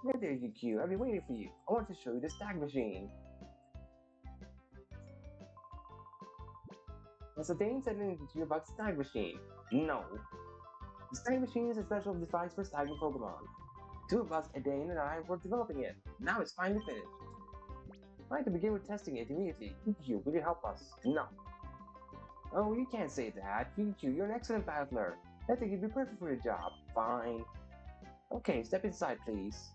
Hey there, you Q. I've been waiting for you. I want to show you the Snag Machine. Has a Dane said anything to you about the Snag Machine? No. The Snag Machine is a special device for snagging Pokemon. Two of us, Dane and I, were developing it. Now it's finally finished. I'd like to begin with testing it immediately. Q, will you help us? No. Oh, you can't say that. Q, you're an excellent battler. I think you'd be perfect for the job. Fine. Okay, step inside, please.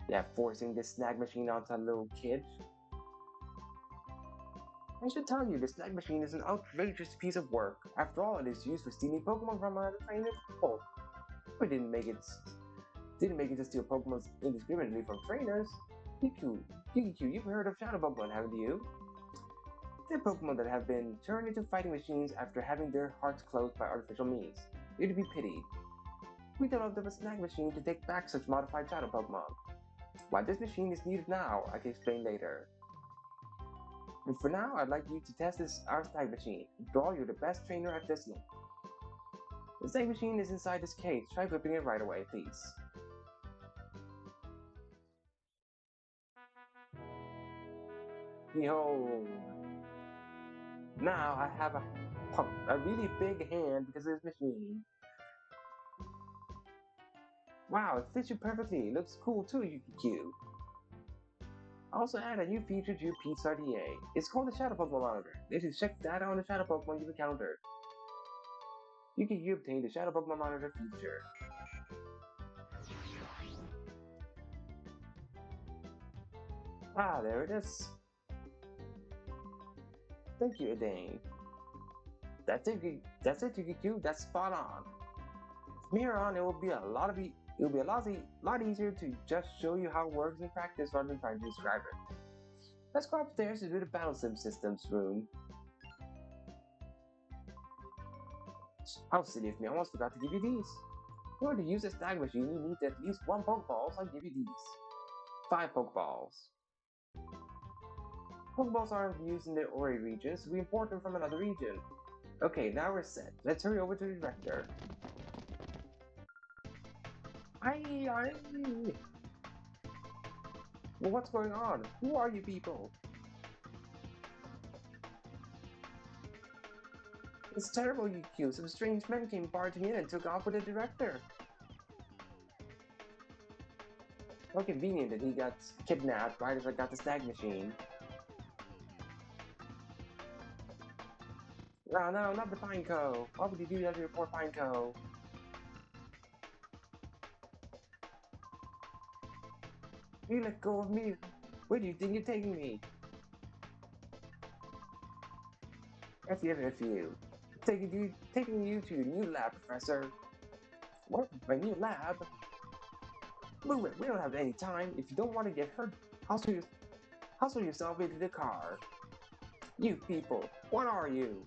Yeah, forcing this Snag Machine onto a little kid. I should tell you, the Snag Machine is an outrageous piece of work. After all, it is used for stealing Pokemon from other trainers. Oh, we didn't make it to steal Pokemon indiscriminately from trainers. Pikachu, you've heard of Shadow Pokemon, haven't you? They're Pokemon that have been turned into fighting machines after having their hearts closed by artificial means. You're to be pitied. We developed a Snag Machine to take back such modified Shadow Pokemon. Why this machine is needed now, I can explain later. And for now, I'd like you to test our Snag Machine. After all, you're the best trainer at this one. The Snag Machine is inside this cage. Try equipping it right away, please. Behold. Now I have a really big hand because of this machine. Wow, it fits you perfectly. It looks cool too, Q. I also add a new feature to your PSRDA. It's called the Shadow Pokemon Monitor. This is check data on the Shadow Pokemon you've encountered. You obtain the Shadow Pokemon Monitor feature. Ah, there it is. Thank you, Adane. That's it, Q. That's spot on. From here on, it will be a lot easier to just show you how it works in practice rather than trying to describe it. Let's go upstairs to do the Battle Sim Systems room. How silly of me, I almost forgot to give you these. In order to use a Snag Machine, you need at least 1 Pokeball, so I'll give you these. 5 Pokeballs. Pokeballs aren't used in the Ori region, so we import them from another region. Okay, now we're set. Let's hurry over to the director. Aye. Well, what's going on? Who are you people? It's terrible, you Some strange men came barging in and took off with the director. How convenient that he got kidnapped right as I got the Snag Machine. No, no, not the Pineco. Why would you do that to your poor Pineco? You let go of me. Where do you think you're taking me? F you. Taking you to your new lab, Professor. What? My new lab? Move it. We don't have any time. If you don't want to get hurt, hustle yourself into the car. You people, what are you?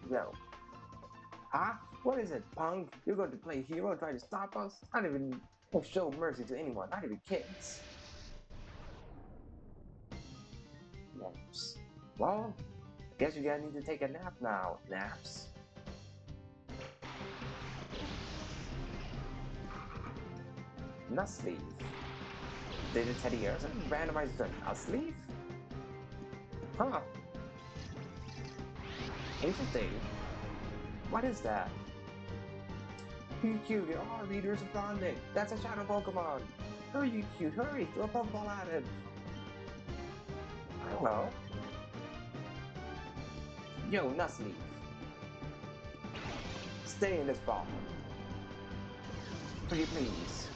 No. Huh? What is it, punk? You're going to play hero and try to stop us? I don't even show mercy to anyone, not even kids. Naps. Well, I guess you guys need to take a nap now. Naps. Nusleaf. Did the Teddy Ursa randomize the Nusleaf? Huh. Interesting. What is that? You, the R readers of bonding. That's a Shadow Pokemon. Hurry, you cute, hurry! Throw a Pokeball at it. Hello. Yo, Nusleaf. Stay in this ball. Pretty please.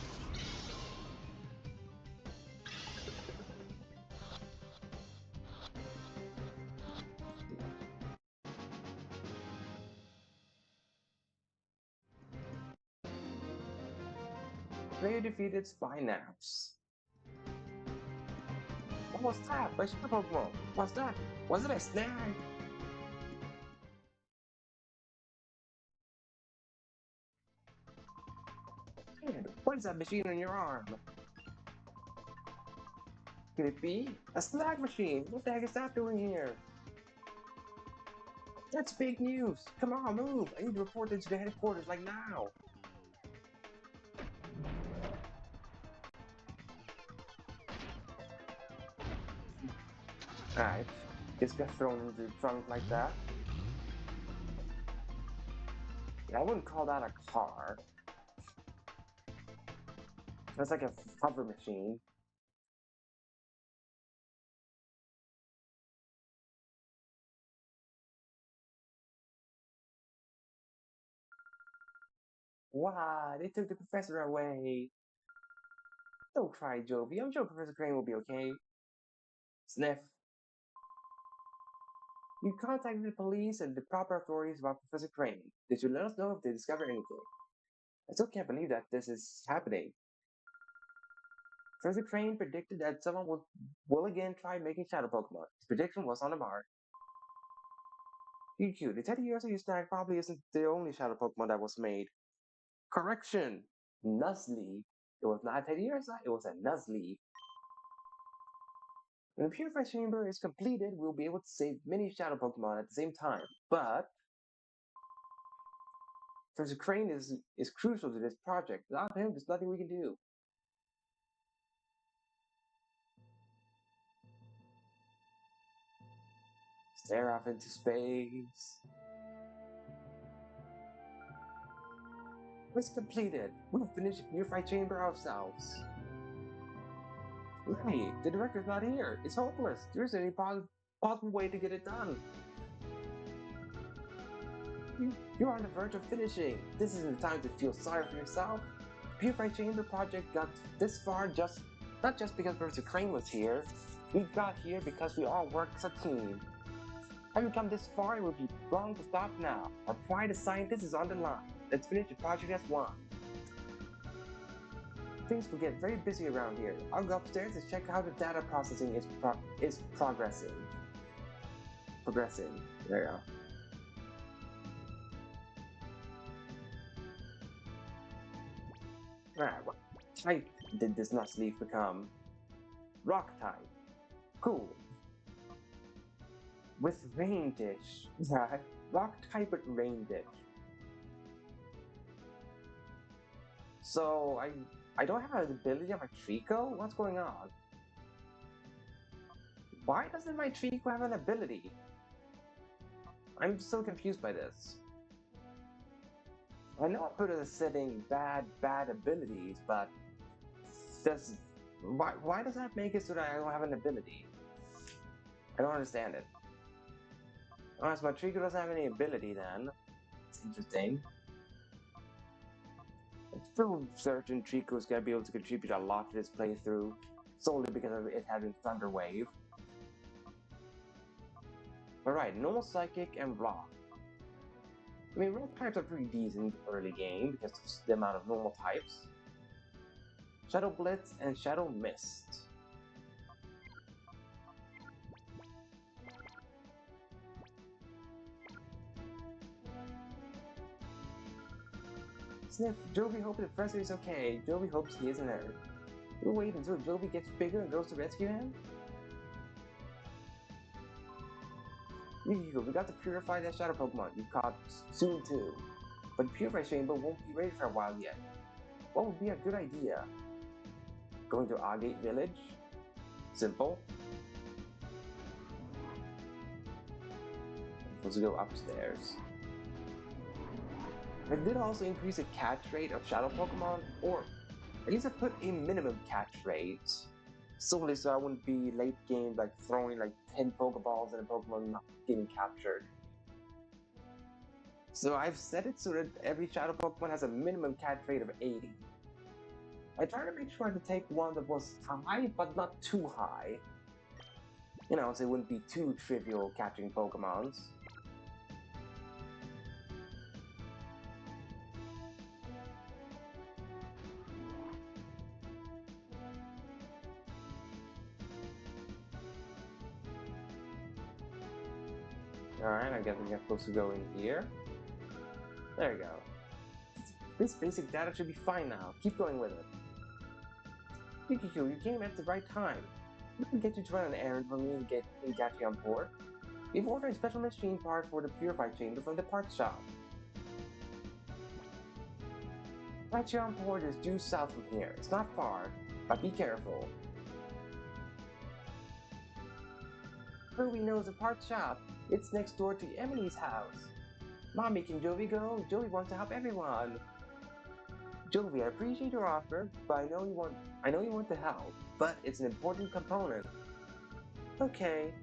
Player defeated Spinaps. What was that? My Shadow Pokemon. What's that? Was it a snag? Kid, what is that machine on your arm? Could it be? A Snag Machine! What the heck is that doing here? That's big news! Come on, move! I need to report this to the headquarters like now! Alright. Just got thrown into the trunk like that. Yeah, I wouldn't call that a car. That's like a hover machine. Wow, they took the professor away. Don't cry, Jovi. I'm sure Professor Crane will be okay. Sniff. You contacted the police and the proper authorities about Professor Crane. They should let us know if they discover anything. I still can't believe that this is happening. Professor Crane predicted that someone will again try making Shadow Pokemon. His prediction was on the mark. EQ, the Teddy Ursa you snagged probably isn't the only Shadow Pokemon that was made. Correction! Nuzleaf. It was not a Teddy Ursa, it was a Nuzleaf. When the Purify Chamber is completed, we'll be able to save many Shadow Pokemon at the same time. But Professor Crane is crucial to this project. Without him, there's nothing we can do. Stare off into space. It's completed. We'll finish the Purify Chamber ourselves. Right, the director's not here. It's hopeless. There isn't any possible way to get it done. You're on the verge of finishing. This isn't the time to feel sorry for yourself. The Purify Chamber project got this far not just because Professor Crane was here. We got here because we all worked as a team. Having come this far, it would be wrong to stop now. Our pride as scientists is on the line. Let's finish the project as one. Things will get very busy around here. I'll go upstairs to check how the data processing is progressing. There you go. Alright, what type did this Nuzleaf become? Rock type. Cool. With Rain Dish. Right. Rock type with Rain Dish. So I don't have an ability on my Trico? What's going on? Why doesn't my Trico have an ability? I'm so confused by this. I know I put a setting bad abilities, but why does that make it so that I don't have an ability? I don't understand it. Oh, so my Trico doesn't have any ability then. It's interesting. I'm still certain Trico's gonna be able to contribute a lot to this playthrough, solely because of it having Thunder Wave. Alright, normal Psychic and Rock. I mean, rock types are pretty decent early game because of the amount of normal types. Shadow Blitz and Shadow Mist. Sniff, Jovi hopes the professor is okay. Jovi hopes he isn't hurt. We'll wait until Jovi gets bigger and goes to rescue him? We got to purify that Shadow Pokemon you caught soon too. But the Purify Chamber won't be ready for a while yet. What would be a good idea? Going to Agate Village? Simple. Let's go upstairs. I did also increase the catch rate of Shadow Pokemon, or at least I put a minimum catch rate. Solely so I wouldn't be late game like throwing like 10 Pokeballs and a Pokemon not getting captured. So I've set it so that every Shadow Pokemon has a minimum catch rate of 80. I try to make sure to take one that was high, but not too high. You know, so it wouldn't be too trivial catching Pokemons. Alright, I guess I'm supposed to go in here. There you go. This basic data should be fine now. Keep going with it. Pikachu, you came at the right time. We can get you to run an errand for me and get you on board. We've ordered a special machine part for the Purify Chamber from the parts shop. Patreon Port is due south from here. It's not far, but be careful. Joey knows a part shop. It's next door to Emily's house. Mommy, can Joey go? Joey wants to help everyone. Joey, I appreciate your offer, but I know you want to help, but it's an important component. Okay.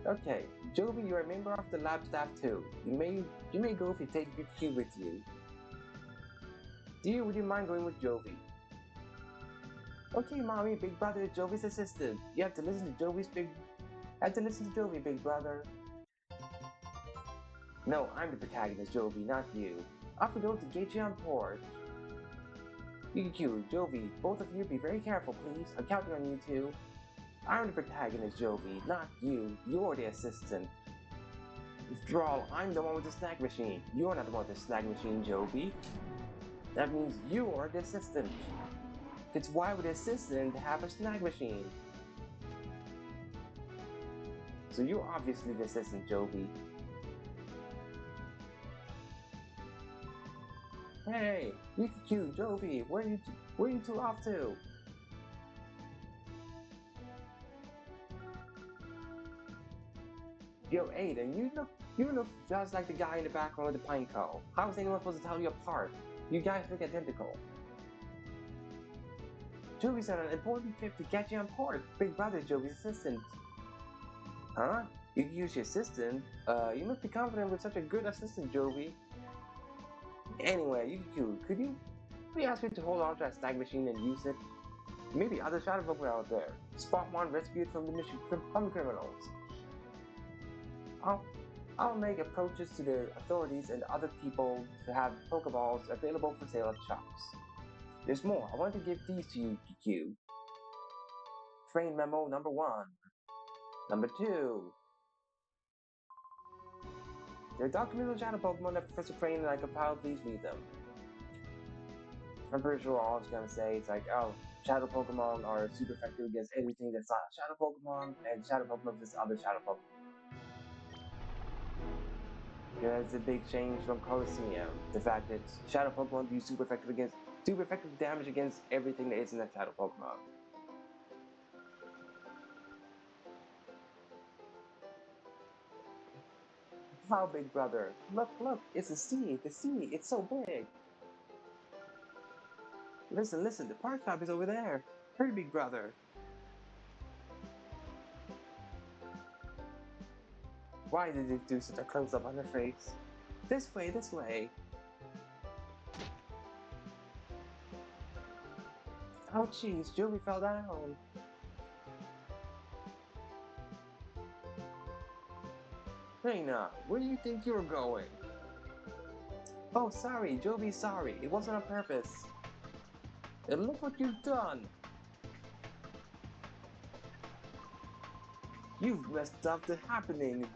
Okay. Joey, you're a member of the lab staff too. You may go if you take your key with you. Dear, would you mind going with Joey? Okay, Mommy, Big Brother is Joey's assistant. You have to listen to Joey, Big Brother. No, I'm the protagonist, Joey, not you. Off we go to get you on board. Yukiku, Jovi, both of you be very careful, please. I'm counting on you two. I'm the protagonist, Jovi, not you. You're the assistant. After all, I'm the one with the snag machine. You're not the one with the snag machine, Jovi. That means you're the assistant. It's why would the assistant have a snag machine? So you're obviously the assistant, Jovi. Hey, Yukiku, Jovi, where are you two off to? Yo, Aiden, you look just like the guy in the background with the pine cone. How is anyone supposed to tell you apart? You guys look identical. Joey's on an important trip to get you on board. Big Brother Joey's assistant. Huh? You can use your assistant? You must be confident with such a good assistant, Joey. Anyway, could you ask me to hold on to that snag machine and use it? Maybe other Shadow Pokémon out there. Spot one rescued from from criminals. I'll, I'll make approaches to the authorities and other people to have Pokeballs available for sale at shops. There's more. I want to give these to you, QQ. Train memo number 1. Number 2. There are documents on Shadow Pokemon that Professor Crane and I compiled. Please read them. I'm pretty sure all it's gonna say is like, oh, Shadow Pokemon are super effective against anything that's not Shadow Pokemon, and Shadow Pokemon is other Shadow Pokemon. Yeah, that's a big change from Colosseum. The fact that Shadow Pokemon do super effective damage against everything that isn't a Shadow Pokemon. Wow, big brother. Look, it's a sea, it's so big. Listen, the park shop is over there. Hurry, big brother. Why did it do such a close-up on her face? This way. Oh jeez, Joey fell down. Reina, where do you think you're going? Oh, sorry, Jovi, sorry. It wasn't on purpose. And look what you've done. You've messed up the happening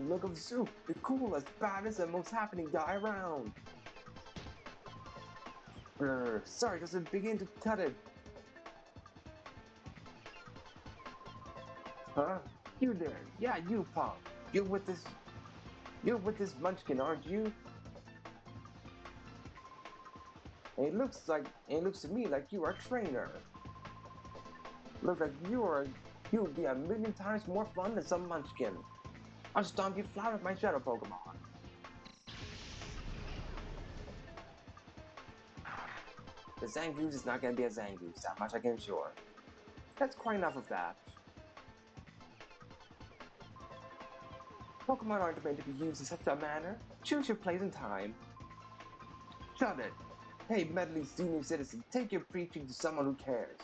look of Zoop, the coolest, baddest, and most happening guy around. Sorry, doesn't begin to cut it. Huh? You there? Yeah, you punk. You're with this munchkin, aren't you? And it looks to me like you are a trainer. Looks like you'd be a million times more fun than some munchkin. I'll stomp you flat with my Shadow Pokemon. The Zangoose is not gonna be a Zangoose, that much I can assure. That's quite enough of that. Pokemon aren't meant to be used in such a manner. Choose your place and time. Shut it. Hey, meddling senior citizen, take your preaching to someone who cares.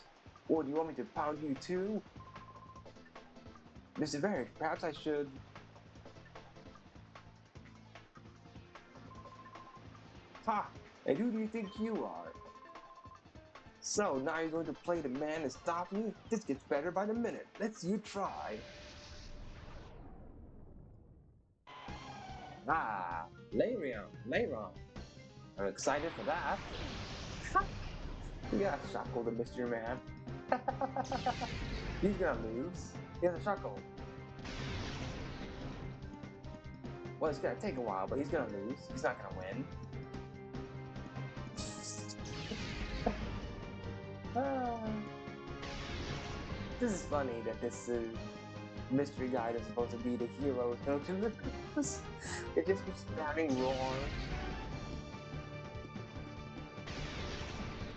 Or do you want me to pound you too? Mr. Varick, perhaps I should... Ha! And who do you think you are? So, now you're going to play the man and stop me? This gets better by the minute. Let's you try. Ah, Lairon. I'm excited for that. You got a Shuckle, the mystery man. He's gonna lose. He has a Shuckle. Well, it's gonna take a while, but he's gonna lose. He's not gonna win. This is funny that this mystery guy that's supposed to be the hero, don't you? It just keeps spamming roar.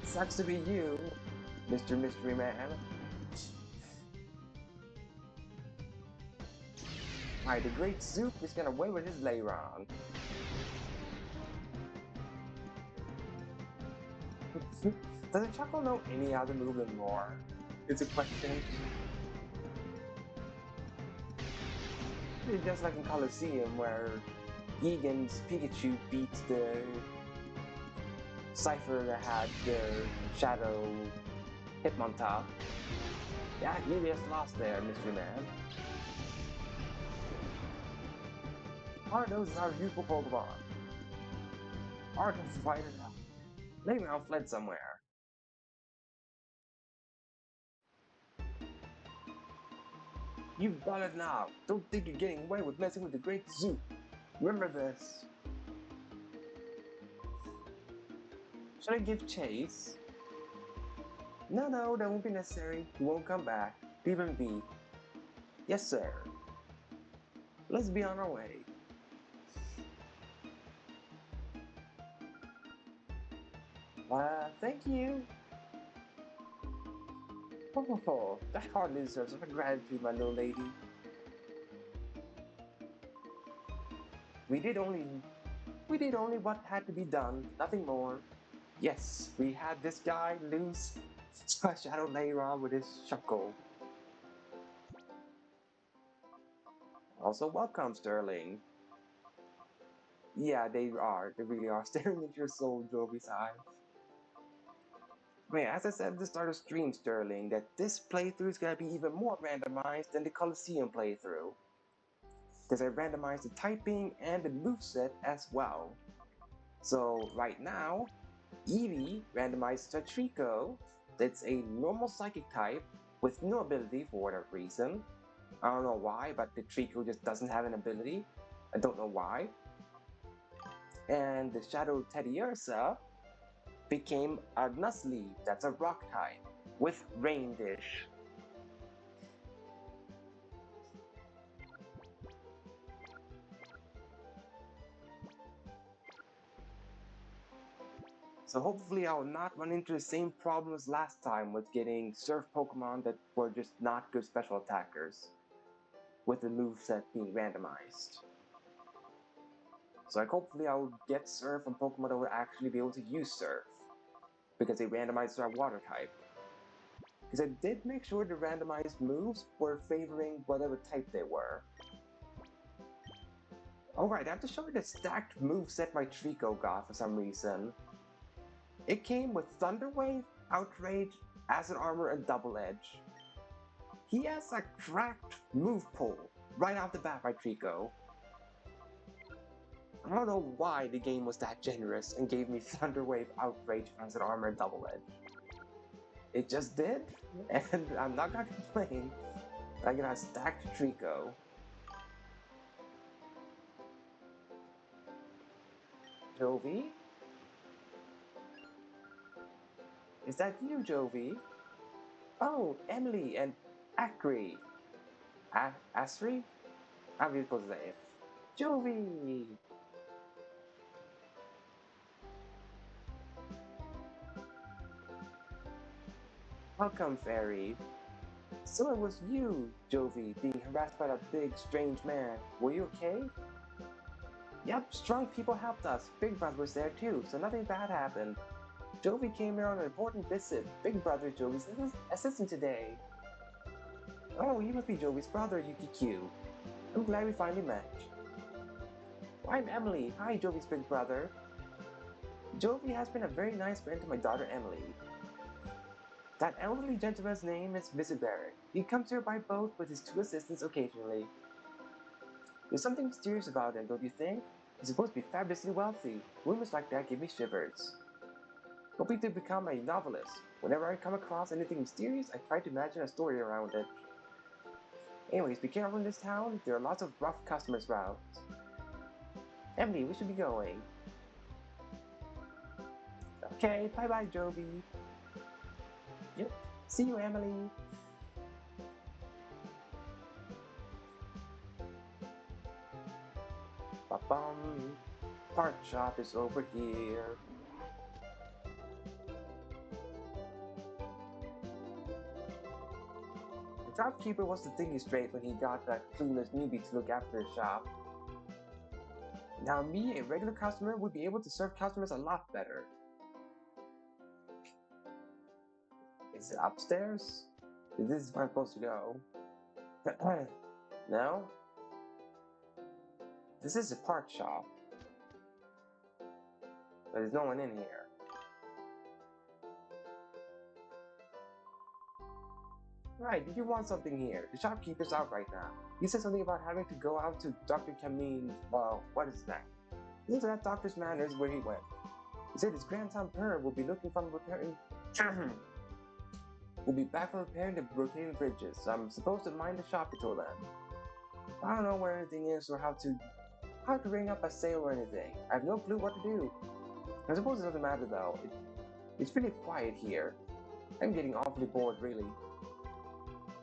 Sucks to be you, Mr. Mystery Man. Alright, the Great Zoop is gonna win with his Lairon. Does the Chuckle know any other move than Roar? It's a question. It's just like in Coliseum where Egan's Pikachu beats the Cypher that had the Shadow Hitmontop. Yeah, you just lost there, Mystery Man. Ardos is our useful Pokemon. Ardos fighted out. Lairon fled somewhere. You've got it now. Don't think you're getting away with messing with the Great Zoop. Remember this. Should I give chase? No, that won't be necessary. He won't come back. Leave him be. Yes, sir. Let's be on our way. Thank you. Oh, that hardly deserves some gratitude, my little lady. We did only what had to be done, nothing more. Yes, we had this guy lose Shadow Lairon with his Shuckle. Also, welcome, Sterling. Yeah, they are. They really are staring into your soul, Jovi's eyes. Wait, as I said at the start of stream, Sterling, that this playthrough is gonna be even more randomized than the Coliseum playthrough. Because I randomized the typing and the moveset as well. So right now, Eevee randomized to Trico. That's a normal psychic type with no ability for whatever reason. I don't know why, but the Trico just doesn't have an ability. I don't know why. And the Shadow Teddiursa became a Nuzleaf, that's a rock type, with Rain Dish. So hopefully I will not run into the same problems last time with getting Surf Pokemon that were just not good special attackers, with the moveset being randomized. So hopefully I'll get Surf from Pokemon that will actually be able to use Surf, because they randomized our Water type. Because I did make sure the randomized moves were favoring whatever type they were. Alright, I have to show you the stacked moveset my Trico got for some reason. It came with Thunder Wave, Outrage, Acid Armor, and Double Edge. He has a cracked move pull right off the bat by Trico. I don't know why the game was that generous and gave me Thunder Wave, Outrage, Acid Armor, and Double Edge. It just did, and I'm not gonna complain. I got a stacked Trico. Jovi? Is that you, Jovi? Oh, Emily and Akri. Asri? How are you supposed to say it? Jovi! Welcome, Fairy. So it was you, Jovi, being harassed by that big, strange man. Were you okay? Yep, strong people helped us. Big Brother was there too, so nothing bad happened. Jovi came here on an important visit. Big Brother Jovi's assistant today. Oh, you must be Jovi's brother, Yuki Q. I'm glad we finally met. I'm Emily. Hi, Jovi's big brother. Jovi has been a very nice friend to my daughter Emily. That elderly gentleman's name is Mr. Barrett. He comes here by boat with his two assistants occasionally. There's something mysterious about him, don't you think? He's supposed to be fabulously wealthy. Rumors like that give me shivers. Hoping to become a novelist. Whenever I come across anything mysterious, I try to imagine a story around it. Anyways, be careful in this town. There are lots of rough customers around. Emily, we should be going. Okay, bye-bye, Jovi. Yep, see you, Emily. Part shop is over here. The shopkeeper was thinking straight when he got that clueless newbie to look after his shop. Now me, a regular customer, would be able to serve customers a lot better. Is it upstairs? This is where I'm supposed to go. No? This is a part shop. But there's no one in here. Right, did you want something here? The shopkeeper's out right now. He said something about having to go out to Dr. Camille's, what is that? Into that doctor's manners where he went. He said his grandson Per will be looking from repairing... will be back from repairing the rotating bridges. So I'm supposed to mind the shop until then. I don't know where anything is or how to ring up a sale or anything. I have no clue what to do. I suppose it doesn't matter though. It's pretty quiet here. I'm getting awfully bored really.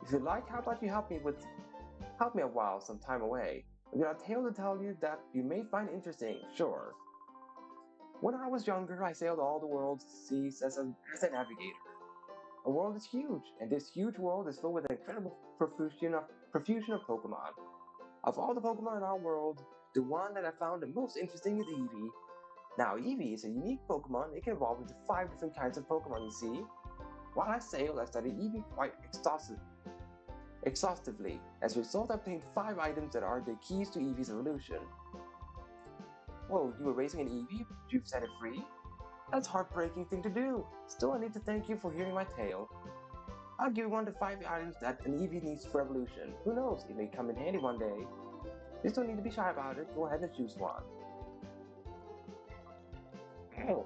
If you like, how about you help me a while some time away? I've got a tale to tell you that you may find interesting, sure. When I was younger, I sailed all the world's seas as a navigator. The world is huge, and this huge world is filled with an incredible profusion of Pokemon. Of all the Pokemon in our world, the one that I found the most interesting is Eevee. Now, Eevee is a unique Pokemon. It can evolve into 5 different kinds of Pokemon, you see. While I sailed, I studied Eevee quite exhaustively. As a result, I obtained 5 items that are the keys to Eevee's evolution. Whoa, you were raising an Eevee? You've set it free? That's a heartbreaking thing to do. Still, I need to thank you for hearing my tale. I'll give you 1 to 5 items that an Eevee needs for evolution. Who knows, it may come in handy one day. Just don't need to be shy about it. Go ahead and choose one. Oh.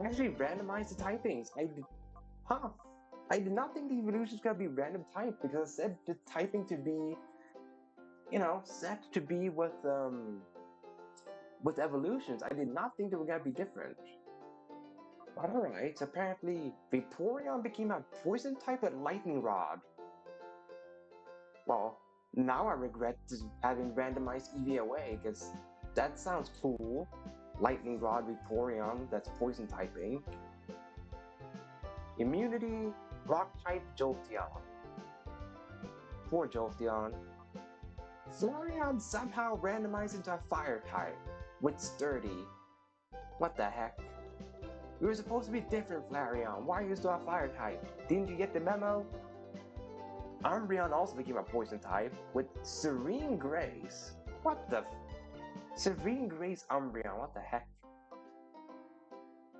I actually randomized the typings. I did not think the evolutions could be random type because I said the typing to be, set to be with evolutions. I did not think they were gonna be different. But alright, apparently Vaporeon became a poison type with Lightning Rod. Well, now I regret having randomized Eevee away, because that sounds cool. Lightning Rod Vaporeon, that's poison typing. Immunity, Rock type Jolteon. Poor Jolteon. Flareon somehow randomized into a fire type, with Sturdy. What the heck? We were supposed to be different, Flareon. Why are you still a fire type? Didn't you get the memo? Umbreon also became a poison type, with Serene Grace. What the Serene Grace Umbreon, what the heck?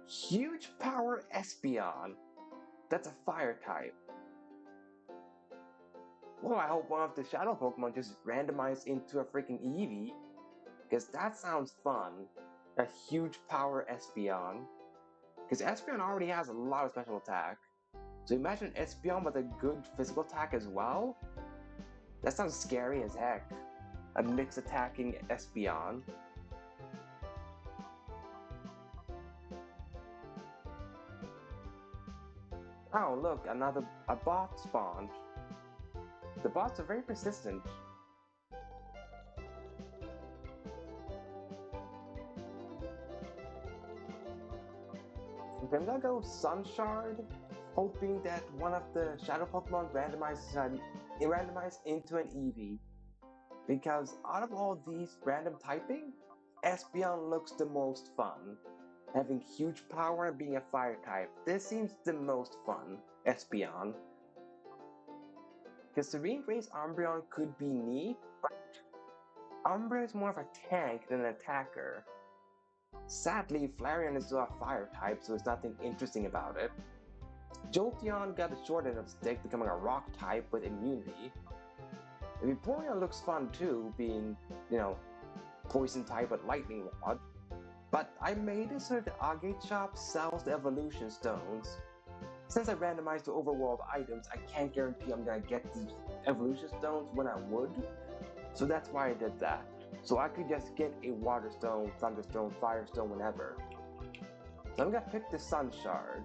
Huge Power Espeon. That's a fire type. Well, I hope one of the Shadow Pokemon just randomized into a freaking Eevee, because that sounds fun. A huge Power Espeon. Because Espeon already has a lot of special attack. So imagine Espeon with a good physical attack as well? That sounds scary as heck. A mix attacking Espeon. Oh look, a bot spawned. The bots are very persistent. I'm gonna go Sunshard, hoping that one of the Shadow Pokemon randomized into an Eevee. Because out of all these random typing, Espeon looks the most fun. Having huge power and being a fire type, this seems the most fun, Espeon. Because Serene Grace Umbreon could be neat, but Umbreon is more of a tank than an attacker. Sadly, Flareon is still a fire type, so there's nothing interesting about it. Jolteon got the short end of the stick, becoming a rock type with immunity. Vaporeon looks fun too, being, poison type with lightning rod. But I made it so the Agate shop sells the evolution stones. Since I randomized the overworld items, I can't guarantee I'm gonna get the evolution stones when I would. So that's why I did that. So I could just get a water stone, thunderstone, firestone whenever. So I'm gonna pick the Sun Shard.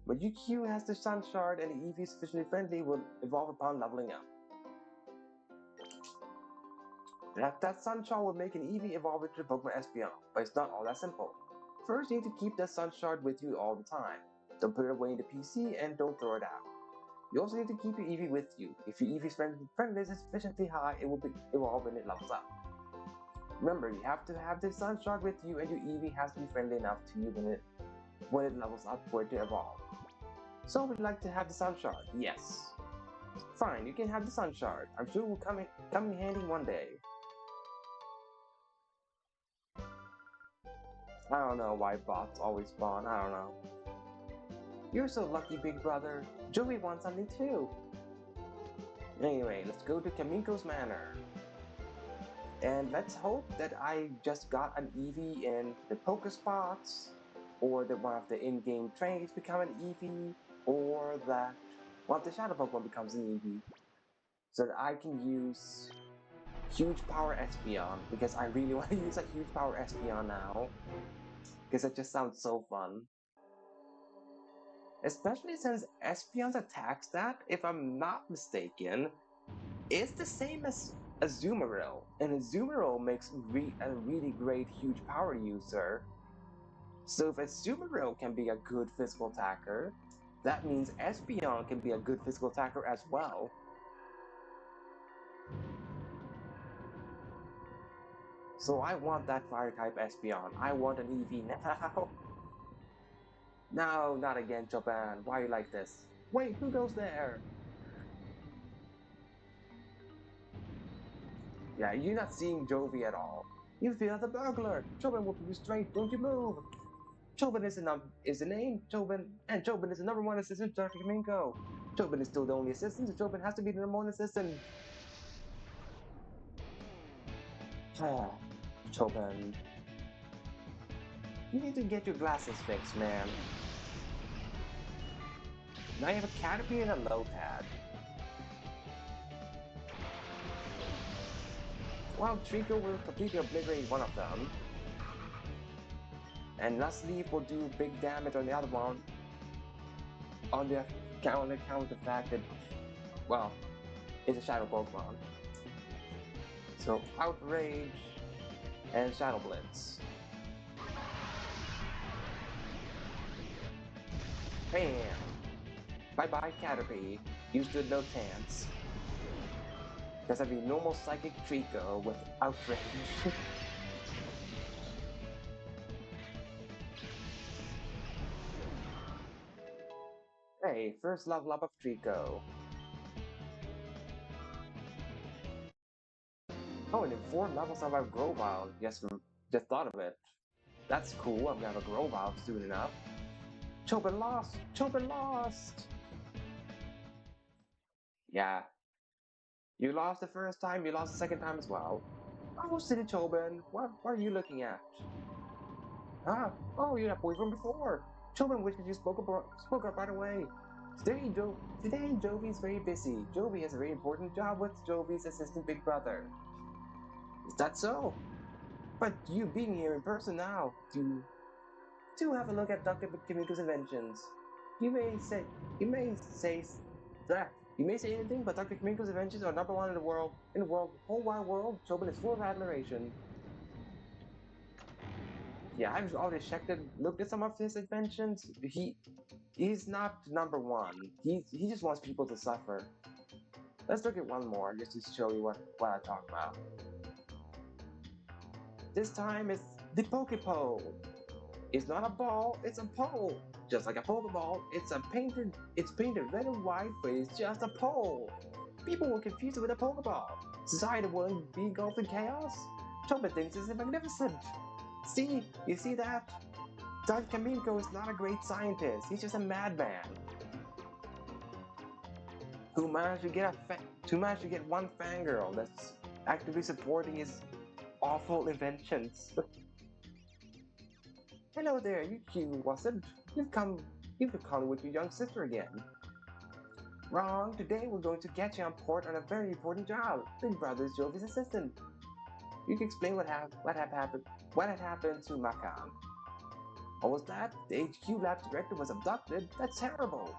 But UQ has the Sun Shard and the Eevee sufficiently friendly will evolve upon leveling up. That Sunshard will make an Eevee evolve into Pokemon Espeon, but it's not all that simple. First, you need to keep that Sunshard with you all the time. Don't put it away in the PC and don't throw it out. You also need to keep your Eevee with you. If your Eevee's friendliness is sufficiently high, it will evolve when it levels up. Remember, you have to have the Sunshard with you, and your Eevee has to be friendly enough to you when it levels up for it to evolve. So would you like to have the Sunshard? Yes. Fine, you can have the Sunshard. I'm sure it will come in handy one day. I don't know why bots always spawn, I don't know. You're so lucky, big brother. Joey wants something too. Anyway, let's go to Kamiko's Manor. And let's hope that I just got an Eevee in the Pokespots, or that one of the in-game trains become an Eevee, or that one of the Shadow Pokemon becomes an Eevee. So that I can use Huge Power Espeon, because I really want to use a Huge Power Espeon now. Because it just sounds so fun. Especially since Espeon's attack stat, if I'm not mistaken, is the same as Azumarill, and Azumarill makes a really great huge power user. So if Azumarill can be a good physical attacker, that means Espeon can be a good physical attacker as well. So I want that Fire-type Espeon. I want an Eevee now. No, not again, Chopin. Why are you like this? Wait, who goes there? Yeah, you're not seeing Jovi at all. You feel like a burglar. Chopin will be restrained. Don't you move. Chopin is the name. Chopin is the number one assistant to Dr. Kaminko. Chopin is still the only assistant, so Chopin has to be the number one assistant. Chopin. You need to get your glasses fixed, man. Now you have a Caterpie and a Lotad. Well, Trico will completely obliterate one of them. And Nuzleaf will do big damage on the other one. On the account of the fact that, well, it's a Shadow Pokemon. So, Outrage and Shadow Blitz. Bam! Bye-bye, Caterpie. You stood no chance. Because I'd be normal Psychic Trico with Outrage. Hey, first level up of Trico. Oh, and in 4 levels I have Grovyle. Just thought of it. That's cool, I'm gonna have a Grovyle soon enough. Chopin lost! Chopin lost! Yeah. You lost the first time, you lost the second time as well. Oh, City Chopin, what are you looking at? Ah, oh, you're that boy from before. Chopin wishes you spoke up right away. Today, Jovi's very busy. Jovi has a very important job with Jovi's assistant big brother. Is that so? But you being here in person now, do have a look at Dr. Kimiko's inventions. You may say that. You may say anything, but Dr. Kimiko's inventions are number one in the world. Whole wide world, Chopin is full of admiration. Yeah, I've already checked and looked at some of his inventions. He's not number one. He just wants people to suffer. Let's look at one more just to show you what I talk about. This time it's the Pokepole. It's not a ball, it's a pole. Just like a Pokeball, it's painted red and white, but it's just a pole. People will confuse it with a Pokeball. Society will be engulfed in chaos. Chopin thinks it's magnificent. See, you see that? Dr. Kaminko is not a great scientist. He's just a madman who managed to get one fangirl that's actively supporting his awful inventions. Hello there, you cute wasn't? You've come with your young sister again. Wrong, today we're going to get you on port on a very important job. Big brother's Jovi's assistant. You can explain what had happened to Makan. What was that? The HQ lab director was abducted? That's terrible.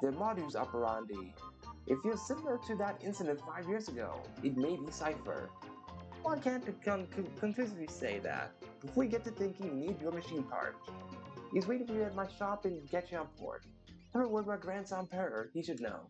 The modus operandi. It feels similar to that incident 5 years ago. It may be Cypher. Well, I can't conclusively say that. Before you get to thinking you need your machine part, he's waiting for you at my shop and get you on board. Have a word with my grandson Perrer, he should know.